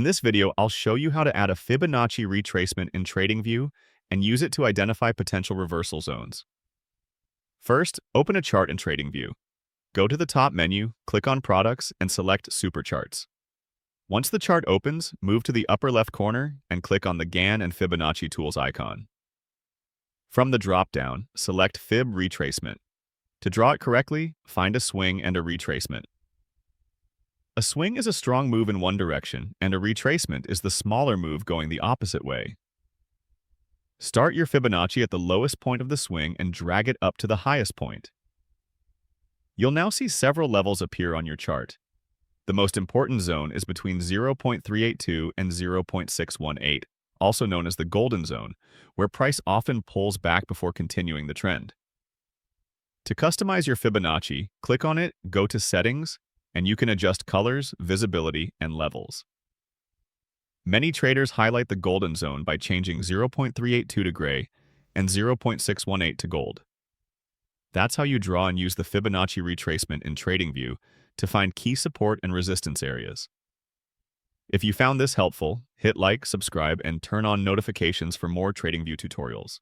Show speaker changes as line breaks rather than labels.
In this video, I'll show you how to add a Fibonacci retracement in TradingView and use it to identify potential reversal zones. First, open a chart in TradingView. Go to the top menu, click on Products, and select Supercharts. Once the chart opens, move to the upper left corner and click on the Gann and Fibonacci tools icon. From the drop-down, select Fib Retracement. To draw it correctly, find a swing and a retracement. A swing is a strong move in one direction, and a retracement is the smaller move going the opposite way. Start your Fibonacci at the lowest point of the swing and drag it up to the highest point. You'll now see several levels appear on your chart. The most important zone is between 0.382 and 0.618, also known as the golden zone, where price often pulls back before continuing the trend. To customize your Fibonacci, click on it, go to Settings, and you can adjust colors, visibility, and levels. Many traders highlight the golden zone by changing 0.382 to gray and 0.618 to gold. That's how you draw and use the Fibonacci retracement in TradingView to find key support and resistance areas. If you found this helpful, hit like, subscribe, and turn on notifications for more TradingView tutorials.